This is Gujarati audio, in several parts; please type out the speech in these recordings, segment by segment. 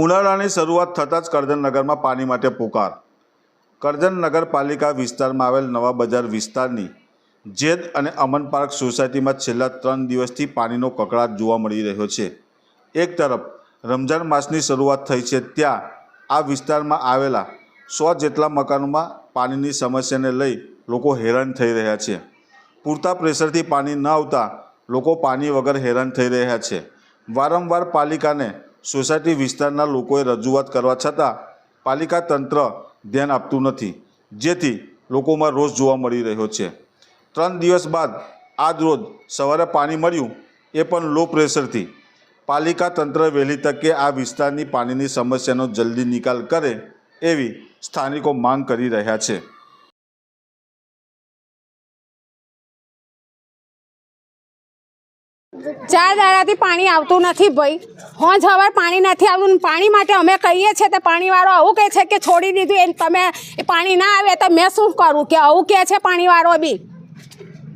ઉનાળાની શરૂઆત થતાં જ કરજણનગરમાં પાણી માટે પુકાર। કરજણ નગરપાલિકા વિસ્તારમાં આવેલ નવા બજાર વિસ્તારની જેદ અને અમન પાર્ક સોસાયટીમાં છેલ્લા 3 દિવસથી પાણીનો કકળાટ જોવા મળી રહ્યો છે। એક તરફ રમઝાન માસની શરૂઆત થઈ છે, ત્યાં આ વિસ્તારમાં આવેલા 100 જેટલા મકાનોમાં પાણીની સમસ્યાને લઈ લોકો હેરાન થઈ રહ્યા છે। પૂરતા પ્રેશરથી પાણી ન આવતા લોકો પાણી વગર હેરાન થઈ રહ્યા છે। વારંવાર પાલિકાને સોસાયટી વિસ્તારના લોકોએ રજૂઆત કરવા છતાં પાલિકા તંત્ર ધ્યાન આપતું નથી, જેથી લોકોમાં રોષ જોવા મળી રહ્યો છે। 3 દિવસ બાદ આજ રોજ સવારે પાણી મળ્યું, એ પણ લો પ્રેશરથી। પાલિકા તંત્ર વહેલી તકે આ વિસ્તારની પાણીની સમસ્યાનો જલ્દી નિકાલ કરે એવી સ્થાનિકો માંગ કરી રહ્યા છે। ચાર દાડાથી પાણી આવતું નથી ભાઈ। હોજ હવાર પાણી નથી આવતું। પાણી માટે અમે કહીએ છીએ તો પાણીવાળો આવું કહે છે કે છોડી દીધું એ તમે એ પાણી ના આવે તો મેં શું કરું કે આવું કહે છે પાણીવાળો બી।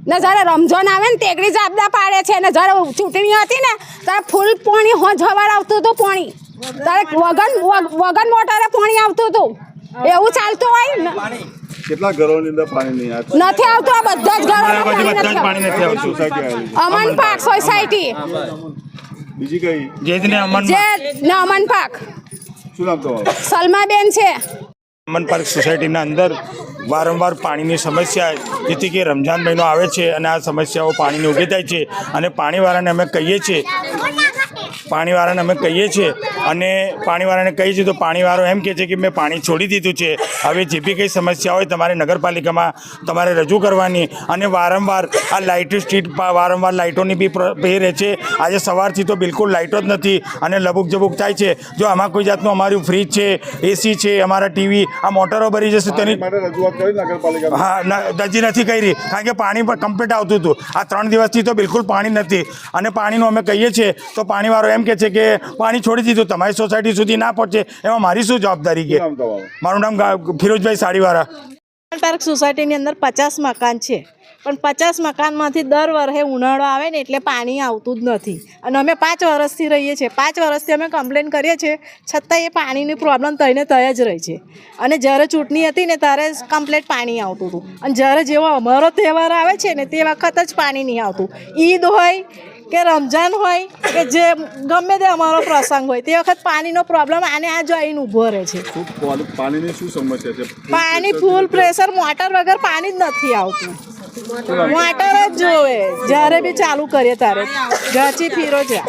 ને જ્યારે રમઝાન આવે ને તેગડી જાબદા પાડે છે, ને જ્યારે ચૂંટણી હતી ને ત્યારે ફૂલ પાણી હોજ હવાર આવતું હતું। પાણી ત્યારે વગર મોટરે પાણી આવતું હતું। એવું ચાલતું હોય ને। કેટલા ઘરોની અંદર પાણી નહીં આવતું? નથી આવતું। આ બધા જ ઘરોમાં પાણી નથી આવતું। અમન પાર્ક સોસાયટી બીજી કઈ? જેદ ને અમન પાર્ક। શું નામ તમારું? સલમાબેન છે। અમન પાર્ક સોસાયટીના અંદર વારંવાર પાણીની સમસ્યા, જેથી કે રમઝાન મહિનો આવે છે અને આ સમસ્યાઓ પાણીની ઊભી થાય છે અને પાણીવાળાને અમે કહીએ છીએ અને પાણીવાળાને કહીએ છીએ તો પાણીવાળો એમ કહે છે કે મેં પાણી છોડી દીધું છે। હવે જે બી કંઈ સમસ્યા હોય તમારે નગરપાલિકામાં તમારે રજૂ કરવાની। અને વારંવાર આ લાઇટો સ્ટ્રીટ વારંવાર લાઇટોની બી ભે રહે છે। આજે સવારથી તો બિલકુલ લાઇટો જ નથી અને લબુક જબુક થાય છે। જો આમાં કોઈ જાતનું અમારું ફ્રીજ છે, એસી છે, અમારા ટીવી, આ મોટરો ભરી જશે તેની હજી નથી કરી, કારણ કે પાણી પણ કમ્પ્લીટ આવતું હતું। આ 3 દિવસથી તો બિલકુલ પાણી નથી અને પાણીનું અમે કહીએ છીએ તો પાણીવાળો એમ કહે છે કે પાણી છોડી દીધું, તમારી સોસાયટી સુધી ના પહોંચે એમાં મારી શું જવાબદારી? કે મારું નામ ફિરોજભાઈ સાડીવાળા। પાર્ક સોસાયટીની અંદર 50 મકાન છે, પણ 50 મકાનમાંથી દર વર્ષે ઉનાળો આવે ને એટલે પાણી આવતું જ નથી। અને અમે 5 વર્ષથી રહીએ છીએ। 5 વર્ષથી અમે કમ્પ્લેન કરીએ છીએ, છતાં એ પાણીની પ્રોબ્લેમ તઈને તય જ રહી છે। અને જ્યારે ચૂંટણી હતી ને ત્યારે કમ્પ્લેટ પાણી આવતું હતું, અને જ્યારે જેવો અમારો તહેવાર આવે છે ને તે વખત જ પાણી નહીં આવતું। ઈદ હોય કે રમઝાન હોય કે જે ગમે તે અમારો પ્રસંગ હોય તે વખત પાણીનો પ્રોબ્લેમ આને આ જોઈને ઊભો રહે છે। પાણીની શું સમસ્યા છે? પાણી ફૂલ પ્રેશર, મોટર વગર પાણી જ નથી આવતું। મોટર જ જોવે, જ્યારે બી ચાલુ કરીએ ત્યારે ગાચી ફીરો છે।